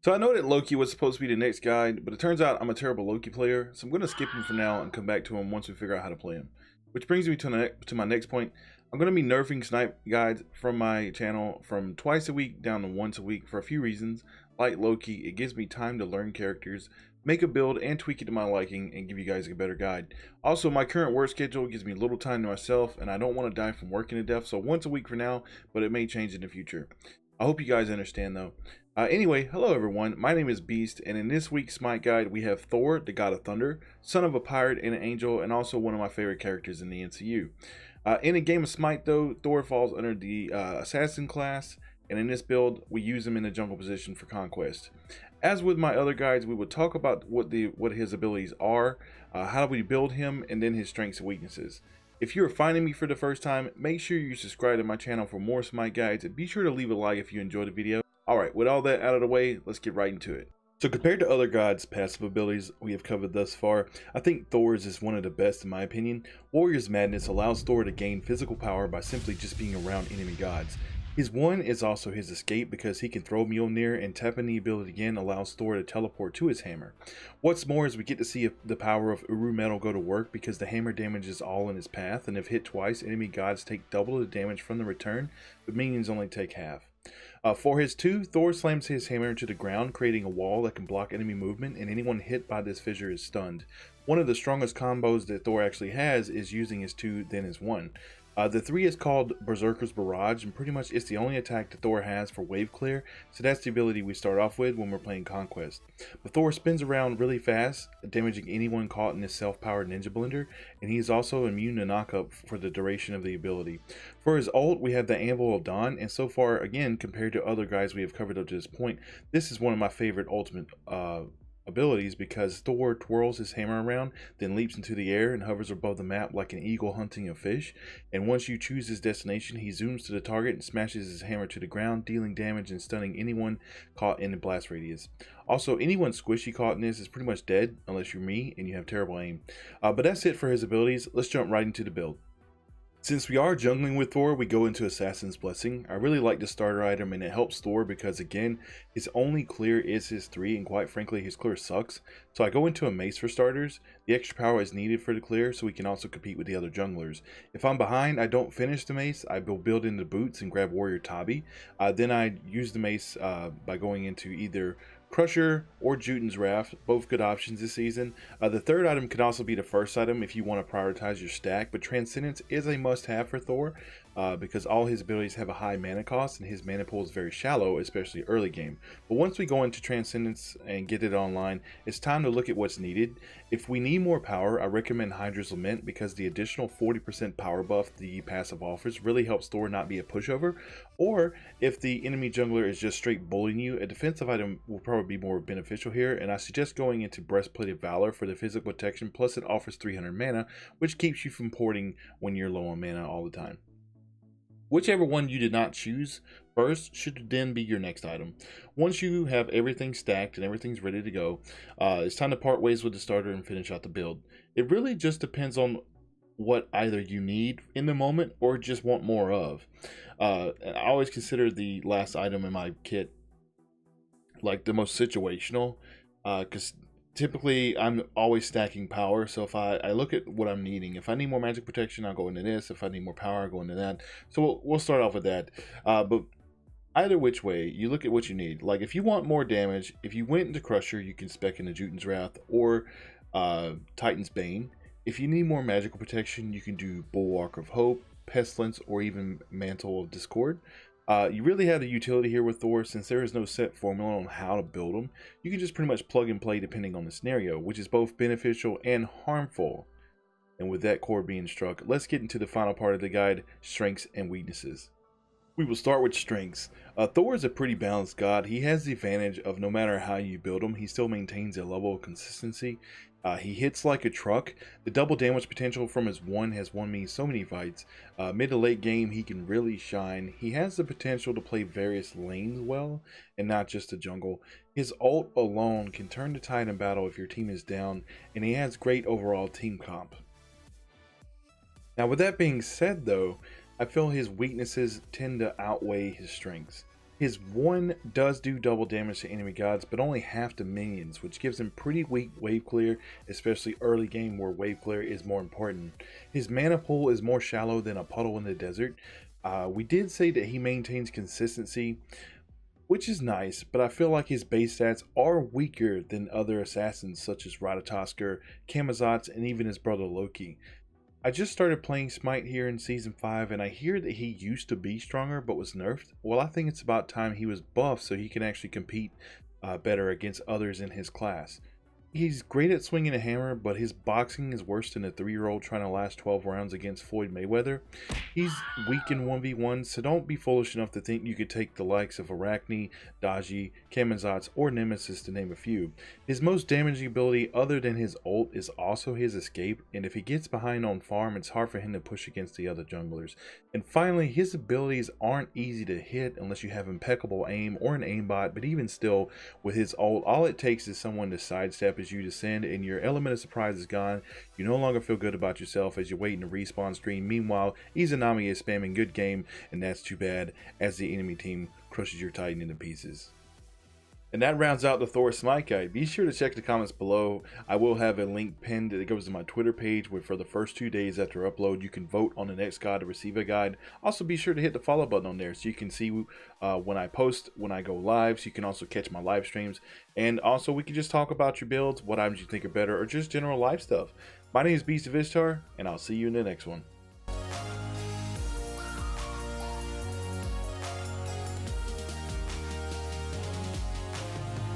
So I know that Loki was supposed to be the next guide, but it turns out I'm a terrible Loki player, so I'm going to skip him for now and come back to him once we figure out how to play him. Which brings me to my next point. I'm going to be nerfing Snipe guides from my channel from twice a week down to once a week for a few reasons. Like Loki, it gives me time to learn characters, make a build, and tweak it to my liking, and give you guys a better guide. Also, my current work schedule gives me little time to myself, and I don't want to die from working to death, so once a week for now, but it may change in the future. I hope you guys understand though. Anyway, hello everyone, my name is Beast, and in this week's Smite guide we have Thor, the god of thunder, son of a pirate and an angel, and also one of my favorite characters in the MCU. In a game of Smite though, Thor falls under the assassin class, and in this build we use him in the jungle position for conquest. As with my other guides, we would talk about what his abilities are, how we build him, and then his strengths and weaknesses. If you are finding me for the first time, make sure you subscribe to my channel for more Smite guides, and be sure to leave a like if you enjoyed the video. Alright, with all that out of the way, let's get right into it. So compared to other gods' passive abilities we have covered thus far, I think Thor's is one of the best in my opinion. Warrior's Madness allows Thor to gain physical power by simply just being around enemy gods. His one is also his escape because he can throw Mjolnir, and tapping the ability again allows Thor to teleport to his hammer. What's more is we get to see the power of Uru Metal go to work because the hammer damages all in his path, and if hit twice, enemy gods take double the damage from the return, but minions only take half. For his 2, Thor slams his hammer into the ground, creating a wall that can block enemy movement, and anyone hit by this fissure is stunned. One of the strongest combos that Thor actually has is using his 2 then his 1. The 3 is called Berserker's Barrage, and pretty much it's the only attack that Thor has for wave clear, so that's the ability we start off with when we're playing Conquest. But Thor spins around really fast, damaging anyone caught in his self-powered ninja blender, and he is also immune to knockup for the duration of the ability. For his ult, we have the Anvil of Dawn, and so far, again, compared to other guys we have covered up to this point, this is one of my favorite ultimate abilities because Thor twirls his hammer around, then leaps into the air and hovers above the map like an eagle hunting a fish, and once you choose his destination, he zooms to the target and smashes his hammer to the ground, dealing damage and stunning anyone caught in the blast radius. Also, anyone squishy caught in this is pretty much dead unless you're me and you have terrible aim. But that's it for his abilities. Let's jump right into the build. Since we are jungling with Thor, we go into Assassin's Blessing. I really like the starter item, and it helps Thor because again, his only clear is his 3, and quite frankly his clear sucks. So I go into a mace for starters. The extra power is needed for the clear so we can also compete with the other junglers. If I'm behind, I don't finish the mace. I will build into boots and grab Warrior Tabi. Then I use the mace by going into either Crusher or Jotun's Wrath, both good options this season. The third item can also be the first item if you want to prioritize your stack, but Transcendence is a must-have for Thor because all his abilities have a high mana cost and his mana pool is very shallow, especially early game. But once we go into Transcendence and get it online, it's time to look at what's needed. If we need more power, I recommend Hydra's Lament because the additional 40% power buff the passive offers really helps Thor not be a pushover. Or if the enemy jungler is just straight bullying you, a defensive item will probably be more beneficial here, and I suggest going into Breastplate of Valor for the physical protection, plus it offers 300 mana, which keeps you from porting when you're low on mana all the time. Whichever one you did not choose first should then be your next item. Once you have everything stacked and everything's ready to go, it's time to part ways with the starter and finish out the build. It really just depends on what either you need in the moment or just want more of. I always consider the last item in my kit like the most situational, because typically I'm always stacking power. So if I look at what I'm needing, if I need more magic protection, I'll go into this. If I need more power, I'll go into that. So we'll start off with that. But either which way, you look at what you need. Like if you want more damage, if you went into Crusher, you can spec into Jotun's Wrath or Titan's Bane. If you need more magical protection, you can do Bulwark of Hope, Pestilence, or even Mantle of Discord. You really have the utility here with Thor since there is no set formula on how to build them. You can just pretty much plug and play depending on the scenario, which is both beneficial and harmful. And with that chord being struck, let's get into the final part of the guide, strengths and weaknesses. We will start with strengths. Thor is a pretty balanced god. He has the advantage of no matter how you build him, he still maintains a level of consistency. He hits like a truck. The double damage potential from his 1 has won me so many fights. Mid to late game, he can really shine. He has the potential to play various lanes well, and not just the jungle. His ult alone can turn the tide in battle if your team is down, and he has great overall team comp. Now with that being said though, I feel his weaknesses tend to outweigh his strengths. His one does do double damage to enemy gods, but only half to minions, which gives him pretty weak wave clear, especially early game where wave clear is more important. His mana pool is more shallow than a puddle in the desert. We did say that he maintains consistency, which is nice, but I feel like his base stats are weaker than other assassins such as Ratatoskr, Camazotz, and even his brother Loki. I just started playing Smite here in Season 5, and I hear that he used to be stronger but was nerfed. Well, I think it's about time he was buffed so he can actually compete better against others in his class. He's great at swinging a hammer, but his boxing is worse than a 3-year-old trying to last 12 rounds against Floyd Mayweather. He's weak in 1v1, so don't be foolish enough to think you could take the likes of Arachne, Daji, Camazotz, or Nemesis to name a few. His most damaging ability other than his ult is also his escape, and if he gets behind on farm, it's hard for him to push against the other junglers. And finally, his abilities aren't easy to hit unless you have impeccable aim or an aimbot, but even still, with his ult, all it takes is someone to sidestep as you descend and your element of surprise is gone. You no longer feel good about yourself as you're waiting to respawn stream. Meanwhile, Izanami is spamming good game, and that's too bad as the enemy team crushes your Titan into pieces. And that rounds out the Thor Smite guide. Be sure to check the comments below. I will have a link pinned that goes to my Twitter page where for the first 2 days after upload, you can vote on the next god to receive a guide. Also, be sure to hit the follow button on there so you can see when I post, when I go live, so you can also catch my live streams. And also, we can just talk about your builds, what items you think are better, or just general life stuff. My name is Beast of Ishtar, and I'll see you in the next one.